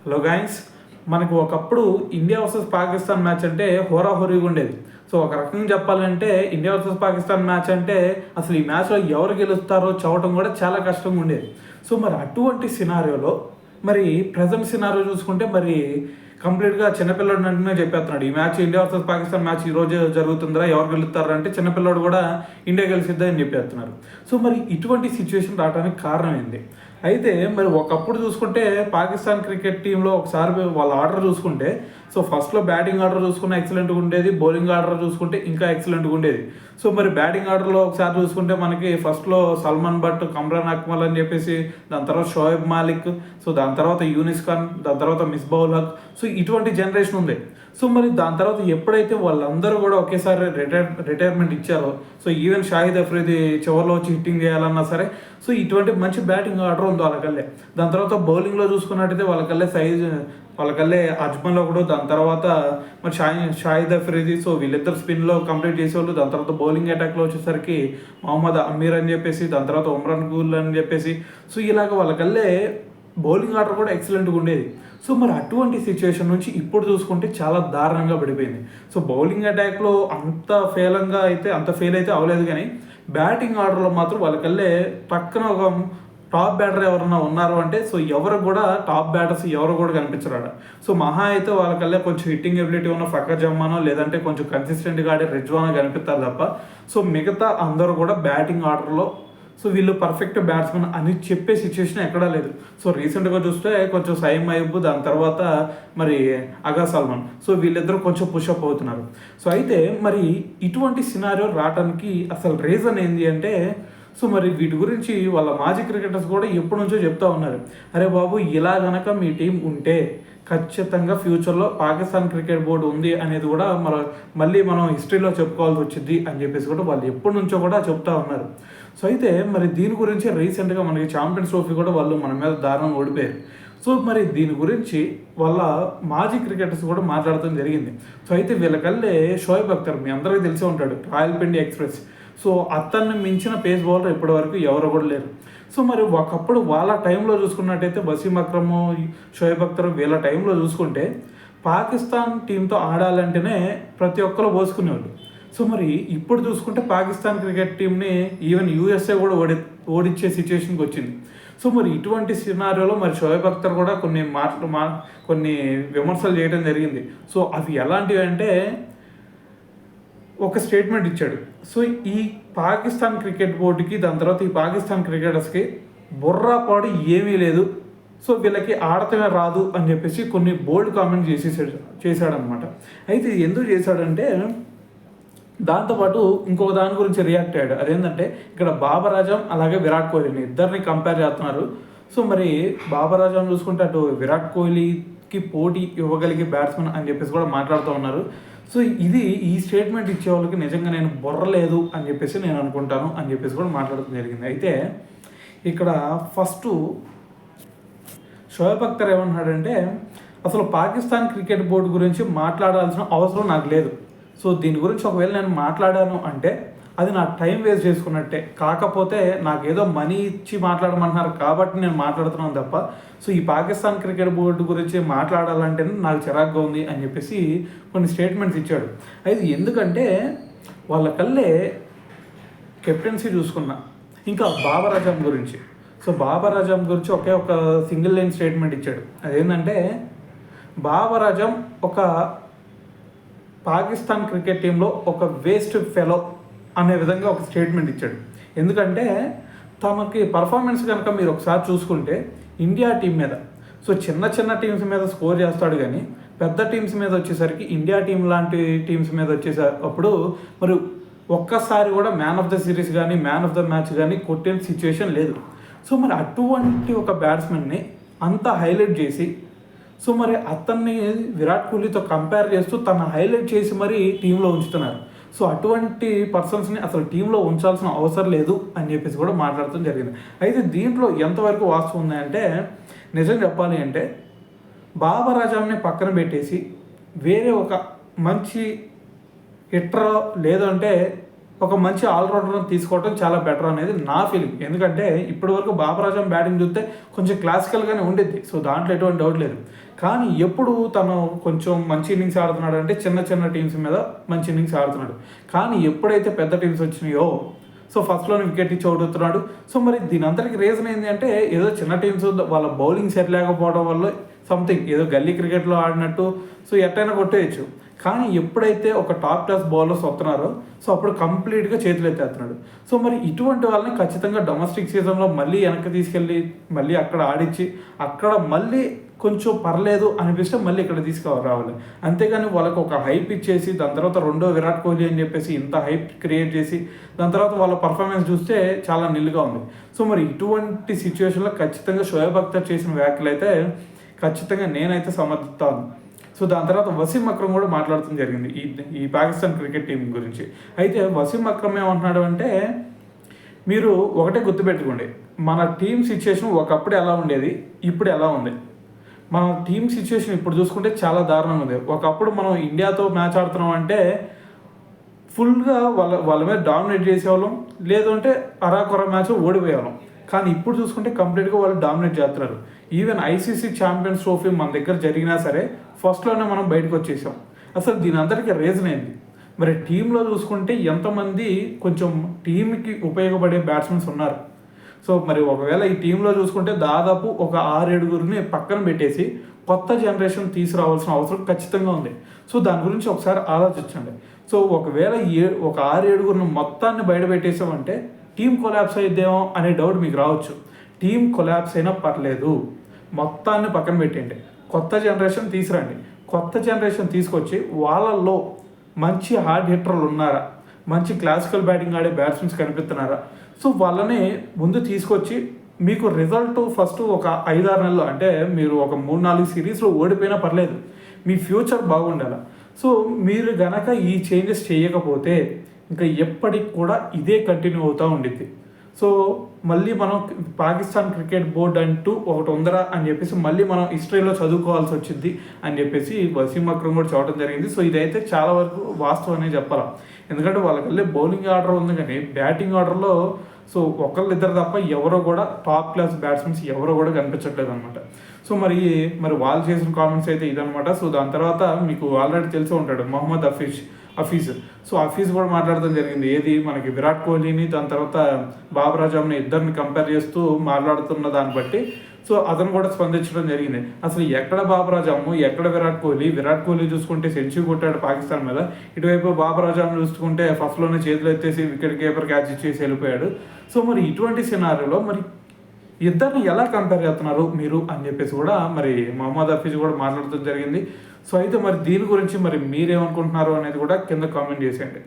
Hello Giants, మనకు ఒకప్పుడు India versus Pakistan match అంటే హోరాహోరీగా ఉండేది. సో ఒక రకంగా చెప్పాలంటే ఇండియా వర్సెస్ పాకిస్తాన్ మ్యాచ్ అంటే అసలు ఈ మ్యాచ్లో ఎవరు గెలుస్తారో చూడటం కూడా చాలా కష్టంగా ఉండేది. సో మరి అటువంటి సినారియోలో మరి ప్రజెంట్ సినారియో చూసుకుంటే మరి కంప్లీట్గా చిన్నపిల్లడు అంటేనే చెప్పేస్తున్నాడు, ఈ match India versus Pakistan match ఈ రోజు జరుగుతుందిరా, ఎవరు గెలుస్తారా అంటే చిన్నపిల్లడు కూడా ఇండియా గెలిచిద్దా అని చెప్పేస్తున్నారు. సో మరి ఇటువంటి సిచ్యువేషన్ రావడానికి కారణం ఏంది? అయితే మరి ఒకప్పుడు చూసుకుంటే పాకిస్తాన్ క్రికెట్ టీంలో ఒకసారి వాళ్ళ ఆర్డర్ చూసుకుంటే, సో ఫస్ట్లో బ్యాటింగ్ ఆర్డర్ చూసుకుంటే ఎక్సలెంట్గా ఉండేది, బౌలింగ్ ఆర్డర్ చూసుకుంటే ఇంకా ఎక్సలెంట్గా ఉండేది. సో మరి బ్యాటింగ్ ఆర్డర్లో ఒకసారి చూసుకుంటే మనకి ఫస్ట్లో సల్మాన్ బట్, కమ్రాన్ అక్మల్ అని చెప్పేసి, దాని తర్వాత షోయబ్ మాలిక్, సో దాని తర్వాత యూనిస్ ఖాన్, దాని తర్వాత మిస్బౌల్ హక్, సో ఇటువంటి జనరేషన్ ఉంది. సో మరి దాని తర్వాత ఎప్పుడైతే వాళ్ళందరూ కూడా ఒకేసారి రిటైర్మెంట్ ఇచ్చారో, సో ఈవెన్ షాహిద్ అఫ్రీది చివరిలో వచ్చి హిట్టింగ్ చేయాలన్నా సరే, సో ఇటువంటి మంచి బ్యాటింగ్ ఆర్డర్ ఉంది వాళ్ళకల్లే. దాని తర్వాత బౌలింగ్లో చూసుకున్నట్టయితే వాళ్ళకల్లే అజ్మల్ ఒకడు, దాని తర్వాత మరి షాహిద్ అఫ్రీది, సో వీళ్ళిద్దరు స్పిన్లో కంప్లీట్ చేసేవాళ్ళు. దాని తర్వాత బౌలింగ్ అటాక్లో వచ్చేసరికి మొహమ్మద్ అమీర్ అని చెప్పేసి, దాని తర్వాత ఉమ్రాన్ గుల్ అని చెప్పేసి, సో ఇలాగ వాళ్ళకల్లే బౌలింగ్ ఆర్డర్ కూడా ఎక్సలెంట్గా ఉండేది. సో మరి అటువంటి సిచ్యువేషన్ నుంచి ఇప్పుడు చూసుకుంటే చాలా దారుణంగా పడిపోయింది. సో బౌలింగ్ అటాక్లో అంత ఫెయిల్ అయితే అవ్వలేదు, కానీ బ్యాటింగ్ ఆర్డర్లో మాత్రం వాళ్ళకల్లే పక్కన ఒక టాప్ బ్యాటర్ ఎవరన్నా ఉన్నారు అంటే, సో ఎవరు కూడా టాప్ బ్యాటర్స్ ఎవరు కూడా కనిపించరాడు. సో మహా అయితే వాళ్ళకల్లే కొంచెం హిట్టింగ్ ఎబిలిటీ ఉన్న ఫకర్ జమ్మానో లేదంటే కొంచెం కన్సిస్టెంట్గా ఆడే రిజ్వానో కనిపిస్తారు తప్ప, సో మిగతా అందరూ కూడా బ్యాటింగ్ ఆర్డర్లో సో వీళ్ళు పర్ఫెక్ట్ బ్యాట్స్మెన్ అని చెప్పే సిచ్యువేషన్ ఎక్కడా లేదు. సో రీసెంట్గా చూస్తే కొంచెం సైమ్ అయ్యబ్, దాని తర్వాత మరి అగా సల్మాన్, సో వీళ్ళిద్దరూ కొంచెం పుషప్ అవుతున్నారు. సో అయితే మరి ఇటువంటి సినారియో రావడానికి అసలు రీజన్ ఏంటి అంటే, సో మరి వీటి గురించి వాళ్ళ మాజీ క్రికెటర్స్ కూడా ఎప్పటి నుంచో చెప్తా ఉన్నారు, అరే బాబు ఇలా గనక మీ టీం ఉంటే ఖచ్చితంగా ఫ్యూచర్లో పాకిస్తాన్ క్రికెట్ బోర్డు ఉంది అనేది కూడా మళ్ళీ మనం హిస్టరీలో చెప్పుకోవాల్సి వచ్చింది అని చెప్పేసి కూడా వాళ్ళు ఎప్పటి నుంచో కూడా చెప్తా ఉన్నారు. సో అయితే మరి దీని గురించి రీసెంట్గా మనకి ఛాంపియన్స్ ట్రోఫీ కూడా వాళ్ళు మన మీద దారుణంగా ఓడిపోయారు. సో మరి దీని గురించి వాళ్ళ మాజీ క్రికెటర్స్ కూడా మాట్లాడటం జరిగింది. సో అయితే వీళ్ళకల్లే షోయబ్ అఖ్తర్, మీ అందరికీ తెలిసే ఉంటాడు, రాయల్పిండి ఎక్స్ప్రెస్. సో అతన్ని మించిన పేస్ బౌలర్ ఇప్పటివరకు ఎవరు కూడా లేరు. సో మరి ఒకప్పుడు వాళ్ళ టైంలో చూసుకున్నట్టయితే వసీం అక్రమ్, షోయబ్ అఖ్తర్ వీళ్ళ టైంలో చూసుకుంటే పాకిస్తాన్ టీంతో ఆడాలంటేనే ప్రతి ఒక్కరు పోసుకునేవాళ్ళు. సో మరి ఇప్పుడు చూసుకుంటే పాకిస్తాన్ క్రికెట్ టీంని ఈవెన్ యూఎస్ఏ కూడా ఓడించే సిచ్యువేషన్కి వచ్చింది. సో మరి ఇటువంటి సినారియోలో మరి షోయబ్ అఖ్తర్ కూడా కొన్ని విమర్శలు చేయడం జరిగింది. సో అవి ఎలాంటివి అంటే, ఒక స్టేట్మెంట్ ఇచ్చాడు. సో ఈ పాకిస్తాన్ క్రికెట్ బోర్డుకి, దాని తర్వాత ఈ పాకిస్తాన్ క్రికెటర్స్కి బుర్రాపాడు ఏమీ లేదు, సో వీళ్ళకి ఆడటమే రాదు అని చెప్పేసి కొన్ని బోల్డ్ కామెంట్ చేశాడనమాట. అయితే ఎందుకు చేశాడంటే, దాంతోపాటు ఇంకొక దాని గురించి రియాక్ట్ అయ్యాడు. అదేంటంటే ఇక్కడ బాబర్ ఆజం అలాగే విరాట్ కోహ్లీని ఇద్దరిని కంపేర్ చేస్తున్నారు. సో మరి బాబర్ ఆజం చూసుకుంటే అటు విరాట్ కోహ్లీకి పోటీ ఇవ్వగలిగే బ్యాట్స్మెన్ అని చెప్పేసి కూడా మాట్లాడుతూ ఉన్నారు. సో ఈ స్టేట్మెంట్ ఇచ్చే వాళ్ళకి నిజంగా నేను బుర్రలేదు అని చెప్పేసి నేను అనుకుంటాను అని చెప్పేసి కూడా మాట్లాడటం జరిగింది. అయితే ఇక్కడ ఫస్ట్ షోయబ్ అఖ్తర్ ఏమన్నాడంటే, అసలు పాకిస్తాన్ క్రికెట్ బోర్డు గురించి మాట్లాడాల్సిన అవసరం నాకు లేదు. సో దీని గురించి ఒకవేళ నేను మాట్లాడాను అంటే అది నా టైం వేస్ట్ చేసుకున్నట్టే, కాకపోతే నాకేదో మనీ ఇచ్చి మాట్లాడమంటున్నారు కాబట్టి నేను మాట్లాడుతున్నాను తప్ప, సో ఈ పాకిస్తాన్ క్రికెట్ బోర్డు గురించి మాట్లాడాలంటే నాకు చిరాగ్గా ఉంది అని చెప్పేసి కొన్ని స్టేట్మెంట్స్ ఇచ్చాడు. అయితే ఎందుకంటే వాళ్ళకల్లే కెప్టెన్సీ చూసుకున్నా, ఇంకా బాబర్ ఆజం గురించి, సో బాబర్ ఆజం గురించి ఒక సింగిల్ లైన్ స్టేట్మెంట్ ఇచ్చాడు. అదేంటంటే, బాబర్ ఆజం ఒక పాకిస్తాన్ క్రికెట్ టీంలో ఒక వేస్ట్ ఫెలో అనే విధంగా ఒక స్టేట్మెంట్ ఇచ్చాడు. ఎందుకంటే తమకి పర్ఫార్మెన్స్ కనుక మీరు ఒకసారి చూసుకుంటే ఇండియా టీం మీద, సో చిన్న టీమ్స్ మీద స్కోర్ చేస్తాడు, కానీ పెద్ద టీమ్స్ మీద వచ్చేసరికి ఇండియా టీం లాంటి టీమ్స్ మీద వచ్చేసప్పుడు మరి ఒక్కసారి కూడా మ్యాన్ ఆఫ్ ద సిరీస్ కానీ మ్యాన్ ఆఫ్ ద మ్యాచ్ కానీ కొట్టిన సిచ్యువేషన్ లేదు. సో మరి అటువంటి ఒక బ్యాట్స్మెన్ని అంతా హైలైట్ చేసి, సో మరి అతన్ని విరాట్ కోహ్లీతో కంపేర్ చేస్తూ తను హైలైట్ చేసి మరి టీంలో ఉంచుతున్నారు. సో అటువంటి పర్సన్స్ని అసలు టీంలో ఉంచాల్సిన అవసరం లేదు అని చెప్పేసి కూడా మాట్లాడటం జరిగింది. అయితే దీంట్లో ఎంతవరకు వాస్తవం ఉందంటే, నిజం చెప్పాలి అంటే బాబర్ ఆజంని పక్కన పెట్టేసి వేరే ఒక మంచి హిట్టర్ లేదంటే ఒక మంచి ఆల్రౌండర్ని తీసుకోవడం చాలా బెటర్ అనేది నా ఫీలింగ్. ఎందుకంటే ఇప్పటివరకు బాబర్ ఆజం బ్యాటింగ్ చూస్తే కొంచెం క్లాసికల్గానే ఉండేది, సో దాంట్లో ఎటువంటి డౌట్ లేదు. కానీ ఎప్పుడు తను కొంచెం మంచి ఇన్నింగ్స్ ఆడుతున్నాడు అంటే చిన్న చిన్న టీమ్స్ మీద మంచి ఇన్నింగ్స్ ఆడుతున్నాడు. కానీ ఎప్పుడైతే పెద్ద టీమ్స్ వచ్చినాయో సో ఫస్ట్లోనే వికెట్ ఇచ్చి ఓడుతున్నాడు. సో మరి దీని అందరికి రీజన్ ఏంటి అంటే ఏదో చిన్న టీమ్స్ వాళ్ళ బౌలింగ్ సెట్ లేకపోవడం వల్ల సంథింగ్ ఏదో గల్లీ క్రికెట్లో ఆడినట్టు సో ఎట్టైనా కొట్టేయచ్చు. కానీ ఎప్పుడైతే ఒక టాప్ క్లాస్ బౌలర్స్ వస్తున్నారో సో అప్పుడు కంప్లీట్గా చేతులు ఎత్తేస్తున్నాడు. సో మరి ఇటువంటి వాళ్ళని ఖచ్చితంగా డొమెస్టిక్ సీజన్లో మళ్ళీ వెనక్కి తీసుకెళ్ళి మళ్ళీ అక్కడ ఆడించి అక్కడ మళ్ళీ కొంచెం పర్లేదు అనిపిస్తే మళ్ళీ ఇక్కడ తీసుకురావాలి. అంతేగాని వాళ్ళకు ఒక హైప్ ఇచ్చేసి దాని తర్వాత రెండో విరాట్ కోహ్లీ అని చెప్పేసి ఇంత హైప్ క్రియేట్ చేసి దాని తర్వాత వాళ్ళ పర్ఫార్మెన్స్ చూస్తే చాలా నిల్లుగా ఉంది. సో మరి ఇటువంటి సిచ్యువేషన్లో ఖచ్చితంగా షోయబ్ అఖ్తర్ చేసిన వ్యాఖ్యలు అయితే ఖచ్చితంగా నేనైతే సమర్థిస్తాను. సో దాని తర్వాత వసీం అక్రమ్ కూడా మాట్లాడటం జరిగింది ఈ పాకిస్తాన్ క్రికెట్ టీం గురించి. అయితే వసీం అక్రమ్ ఏమంటున్నాడు అంటే మీరు ఒకటే గుర్తుపెట్టుకోండి, మన టీం సిచ్యువేషన్ ఒకప్పుడు ఎలా ఉండేది ఇప్పుడు ఎలా ఉంది. మన టీం సిచ్యువేషన్ ఇప్పుడు చూసుకుంటే చాలా దారుణంగా ఉంది. ఒకప్పుడు మనం ఇండియాతో మ్యాచ్ ఆడుతున్నాం అంటే ఫుల్గా వాళ్ళ మీద డామినేట్ చేసేవాళ్ళం, లేదంటే అరాకొర మ్యాచ్ ఓడిపోయేవాళ్ళం. కానీ ఇప్పుడు చూసుకుంటే కంప్లీట్గా వాళ్ళు డామినేట్ చేస్తున్నారు. ఈవెన్ ఐసీసీ ఛాంపియన్స్ ట్రోఫీ మన దగ్గర జరిగినా సరే ఫస్ట్లోనే మనం బయటకు వచ్చేసాం. అసలు దీని అందరికీ రీజన్ ఏంటి? మరి టీంలో చూసుకుంటే ఎంతమంది కొంచెం టీంకి ఉపయోగపడే బ్యాట్స్మెన్స్ ఉన్నారు. సో మరి ఒకవేళ ఈ టీంలో చూసుకుంటే దాదాపు ఒక 6-7 పక్కన పెట్టేసి కొత్త జనరేషన్ తీసుకురావాల్సిన అవసరం ఖచ్చితంగా ఉంది. సో దాని గురించి ఒకసారి ఆలోచించండి. సో ఒకవేళ ఒక 6-7 మొత్తాన్ని బయట పెట్టేసామంటే టీం కొలాప్స్ అయిద్దేమో అనే డౌట్ మీకు రావచ్చు. టీం కొలాప్స్ అయినా పర్లేదు, మొత్తాన్ని పక్కన పెట్టండి, కొత్త జనరేషన్ తీసుకురండి. కొత్త జనరేషన్ తీసుకొచ్చి వాళ్ళల్లో మంచి హార్డ్ హిట్టర్లు ఉన్నారా, మంచి క్లాసికల్ బ్యాటింగ్ ఆడే బ్యాట్స్మెన్స్ కనిపిస్తున్నారా, సో వాళ్ళని ముందు తీసుకొచ్చి మీకు రిజల్ట్ ఫస్ట్ ఒక 5-6 నెలలు అంటే మీరు ఒక 3-4 సిరీస్లో ఓడిపోయినా పర్లేదు, మీ ఫ్యూచర్ బాగుండాలి. సో మీరు గనక ఈ చేంజెస్ చేయకపోతే ఇంకా ఎప్పటికి కూడా ఇదే కంటిన్యూ అవుతూ ఉండిద్ది. సో మళ్ళీ మనం పాకిస్తాన్ క్రికెట్ బోర్డ్ అంటూ ఒకటి ఉందరా అని చెప్పేసి మళ్ళీ మనం హిస్టరీలో చదువుకోవాల్సి వచ్చింది అని చెప్పేసి వసీం అక్రమ్ కూడా చెప్పడం జరిగింది. సో ఇదైతే చాలా వరకు వాస్తవం అనే చెప్పాలి. ఎందుకంటే వాళ్ళకల్లే బౌలింగ్ ఆర్డర్ ఉంది కానీ బ్యాటింగ్ ఆర్డర్లో సో ఒకళ్ళిద్దరు తప్ప ఎవరో కూడా టాప్ క్లాస్ బ్యాట్స్మెన్స్ ఎవరో కూడా కనిపించట్లేదు అనమాట. సో మరి వాళ్ళు చేసిన కామెంట్స్ అయితే ఇదనమాట. సో దాని తర్వాత మీకు ఆల్రెడీ తెలిసి ఉంటాడు మొహమ్మద్ హఫీజ్. సో హఫీజ్ కూడా మాట్లాడడం జరిగింది ఏది మనకి విరాట్ కోహ్లీని దాని తర్వాత బాబర్ ఆజంని ఇద్దరిని కంపేర్ చేస్తూ మాట్లాడుతున్న దాన్ని బట్టి సో అతను కూడా స్పందించడం జరిగింది. అసలు ఎక్కడ బాబర్ ఆజమ్ ఎక్కడ విరాట్ కోహ్లీ చూసుకుంటే సెంచరీ కొట్టాడు పాకిస్తాన్ మీద, ఇటువైపు బాబర్ ఆజమ్ చూసుకుంటే ఫస్ట్లోనే చేతులు ఎత్తేసి వికెట్ కీపర్ క్యాచ్ ఇచ్చేసి వెళ్ళిపోయాడు. సో మరి ఇటువంటి సినారియోలో మరి ఇద్దరిని ఎలా కంపేర్ చేస్తున్నారు మీరు అని చెప్పేసి కూడా మరి మొహమ్మద్ హఫీజ్ కూడా మాట్లాడటం జరిగింది. సో అయితే మరి దీని గురించి మరి మీరేమనుకుంటున్నారు అనేది కూడా కింద కామెంట్ చేసేయండి.